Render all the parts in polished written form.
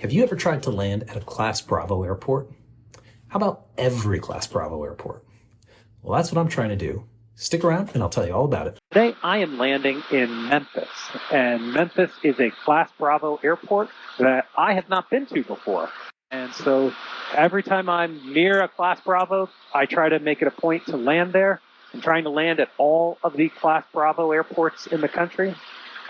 Have you ever tried to land at a Class Bravo airport? How about every Class Bravo airport? Well, that's what I'm trying to do. Stick around and I'll tell you all about it. Today I am landing in Memphis, and Memphis is a Class Bravo airport that I have not been to before. And so every time I'm near a Class Bravo, I try to make it a point to land there. I'm trying to land at all of the Class Bravo airports in the country.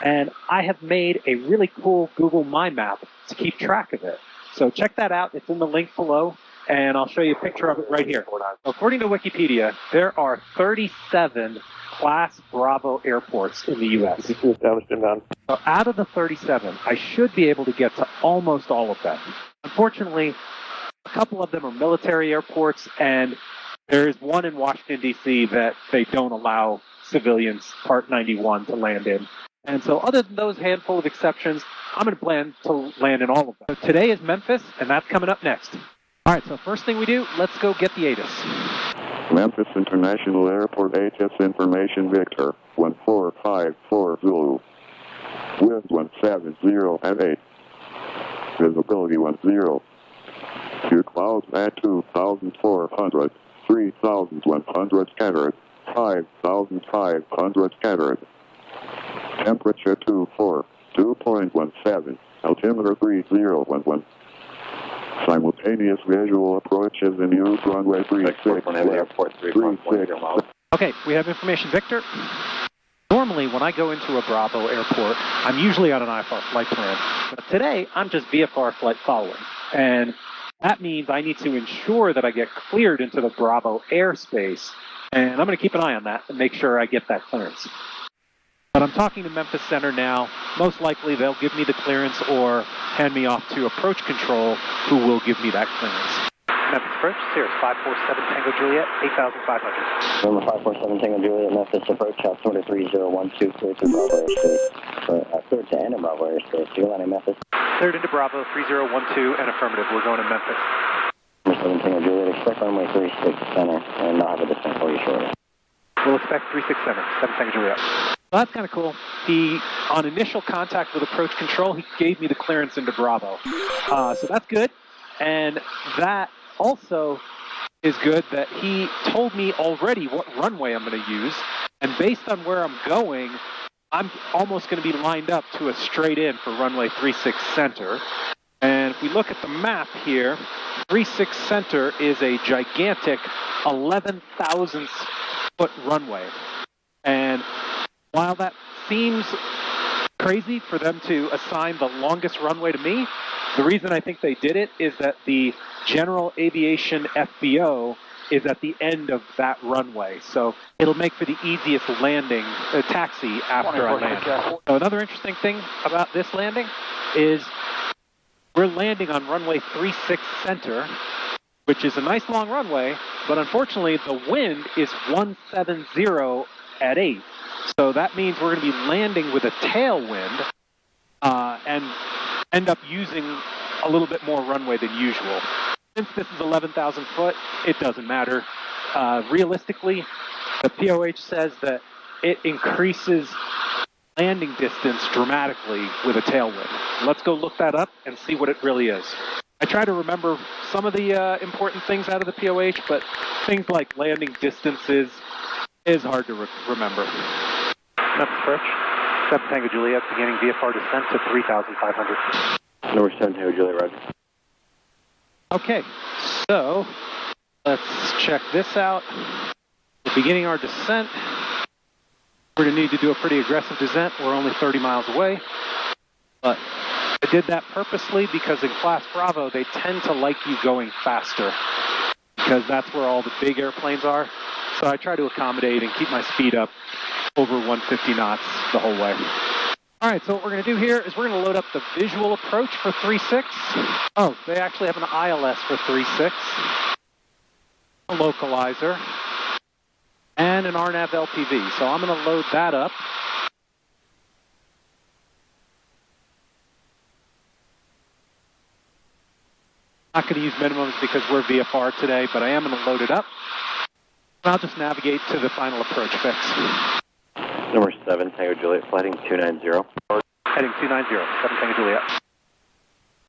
And I have made a really cool Google My Map to keep track of it. So check that out. It's in the link below, and I'll show you a picture of it right here. According to Wikipedia, there are 37 Class Bravo airports in the U.S. So out of the 37, I should be able to get to almost all of them. Unfortunately, a couple of them are military airports, and there is one in Washington, D.C. that they don't allow civilians, Part 91, to land in. And so other than those handful of exceptions, I'm going to plan to land in all of them. So today is Memphis, and that's coming up next. All right, so first thing we do, let's go get the ATIS. Memphis International Airport, ATIS information Victor, 1454 Zulu. Wind 170 at 8. Visibility 10. Few clouds at 2,400, 3,100 scattered, 5,500 scattered. Temperature 24, 2.17, altimeter 3011. Simultaneous visual approaches in use, runway 36. Okay, we have information, Victor. Normally, when I go into a Bravo airport, I'm usually on an IFR flight plan. But today, I'm just VFR flight following. And that means I need to ensure that I get cleared into the Bravo airspace. And I'm going to keep an eye on that and make sure I get that clearance. But I'm talking to Memphis Center now. Most likely they'll give me the clearance or hand me off to approach control, who will give me that clearance. Memphis approach, Cirrus 547 Tango Juliet, 8,500. Number 547 Tango Juliet, Memphis approach, altimeter 3012, clear to Bravo airspace. Clear to enter Bravo airspace. You're landing Memphis. Cleared into Bravo 3012 and affirmative. We're going to Memphis. Number 7 Tango Juliet, expect runway 36 center, and I'll have a distance for you shortly. We'll expect 36 center, 7 Tango Juliet. Well, that's kind of cool. On initial contact with approach control, he gave me the clearance into Bravo. So that's good. And that also is good that he told me already what runway I'm going to use. And based on where I'm going, I'm almost going to be lined up to a straight in for runway 36 center. And if we look at the map here, 36 center is a gigantic 11,000 foot runway. And while that seems crazy for them to assign the longest runway to me, the reason I think they did it is that the General Aviation FBO is at the end of that runway. So it'll make for the easiest landing, taxi after I land. So another interesting thing about this landing is we're landing on runway 36 center, which is a nice long runway, but unfortunately the wind is 170 at 8. So that means we're going to be landing with a tailwind and end up using a little bit more runway than usual. Since this is 11,000 foot, it doesn't matter. Realistically, the POH says that it increases landing distance dramatically with a tailwind. Let's go look that up and see what it really is. I try to remember some of the important things out of the POH, but things like landing distances is hard to remember. Memphis approach, 7 Tango Juliet, beginning VFR descent to 3,500. Number 7 Tango Juliet, roger. Okay, so let's check this out. We're beginning our descent. We're going to need to do a pretty aggressive descent. We're only 30 miles away, but I did that purposely because in Class Bravo, they tend to like you going faster because that's where all the big airplanes are. So I try to accommodate and keep my speed up over 150 knots the whole way. All right, so what we're going to do here is we're going to load up the visual approach for 36. Oh, they actually have an ILS for 36, a localizer, and an RNAV LPV. So I'm going to load that up. Not going to use minimums because we're VFR today, but I am going to load it up. And I'll just navigate to the final approach fix. Number 7 Tango Juliet, flighting 290. Heading 290, 7 Tango Juliet.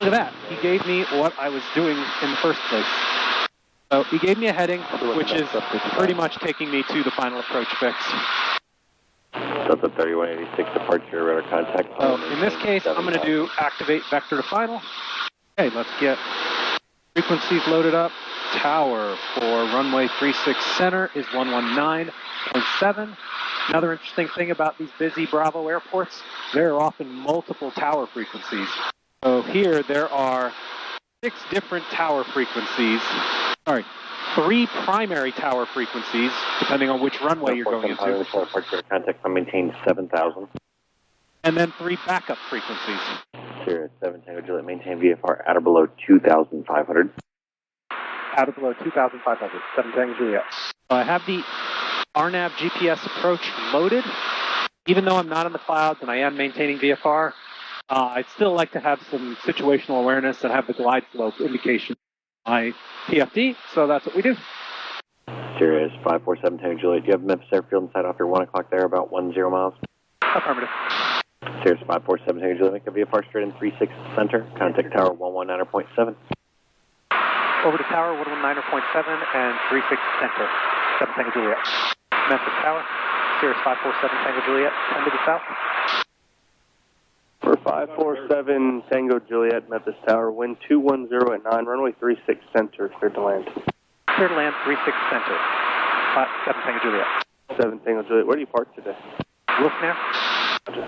Look at that. He gave me what I was doing in the first place. So he gave me a heading, which is pretty much taking me to the final approach fix. Delta 3186 departure radar contact. So in this case, I'm going to do activate vector to final. Okay, let's get frequencies loaded up. Tower for runway 36 center is 119.7. Another interesting thing about these busy Bravo airports, there are often multiple tower frequencies. So here there are 6 different tower frequencies. Sorry, 3 primary tower frequencies, depending on which runway you're going into. Departure contact maintain 7,000. And then 3 backup frequencies. Cirrus 7 Tango Juliet maintain VFR at or below 2,500. Out of below 2,500, 7 Tango Juliet. So I have the RNAV GPS approach loaded. Even though I'm not in the clouds and I am maintaining VFR, I'd still like to have some situational awareness and have the glide slope indication my PFD, so that's what we do. Cirrus 547 Tango Juliet, do you have Memphis Airfield inside off your 1 o'clock there, about 10 miles? Affirmative. Cirrus 547 Tango Juliet, make a VFR straight in 36 center, contact tower 119.7. Over to tower 119.7 and 36 center, 7 Tango Juliet. Memphis Tower, Cirrus 547 Tango Juliet, 10 to the south. For 547 Tango Juliet, Memphis Tower, wind 210 at 9, runway 36 center, cleared to land. Clear to land, 36 center, 7 Tango Juliet. 7 Tango Juliet, where do you park today? Wilson Air. Roger.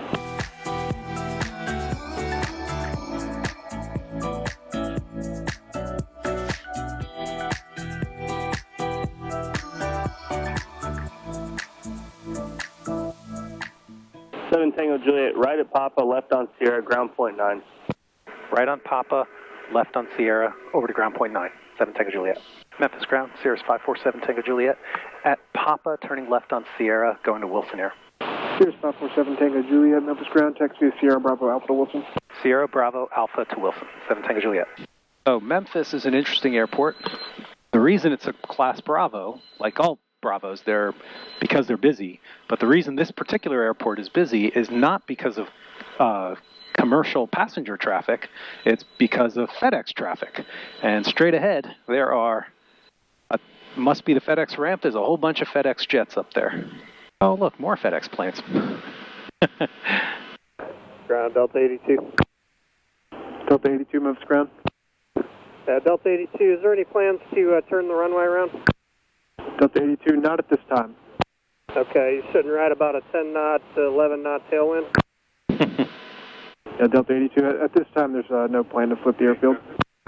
7 Tango Juliet, right at Papa, left on Sierra, ground point 9. Right on Papa, left on Sierra, over to ground point 9, 7 Tango Juliet. Memphis ground, Cirrus 547 Tango Juliet. At Papa, turning left on Sierra, going to Wilson Air. Cirrus 547 Tango Juliet, Memphis ground, text via Sierra Bravo Alpha to Wilson. Sierra Bravo Alpha to Wilson, 7 Tango Juliet. So Memphis is an interesting airport. The reason it's a Class Bravo, like all Bravos, because they're busy. But the reason this particular airport is busy is not because of commercial passenger traffic. It's because of FedEx traffic. And straight ahead, there are, must be the FedEx ramp. There's a whole bunch of FedEx jets up there. Oh, look, more FedEx planes. Ground, Delta 82. Delta 82, Memphis ground. Delta 82, is there any plans to turn the runway around? Delta 82, not at this time. Okay, you're sitting right about a 10 knot to 11 knot tailwind? Yeah, Delta 82, at this time there's no plan to flip the airfield.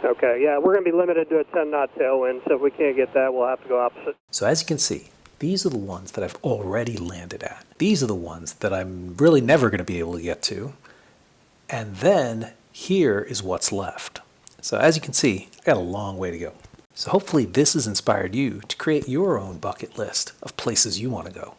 Okay, yeah, we're going to be limited to a 10 knot tailwind, so if we can't get that, we'll have to go opposite. So as you can see, these are the ones that I've already landed at. These are the ones that I'm really never going to be able to get to. And then here is what's left. So as you can see, I got a long way to go. So hopefully this has inspired you to create your own bucket list of places you want to go.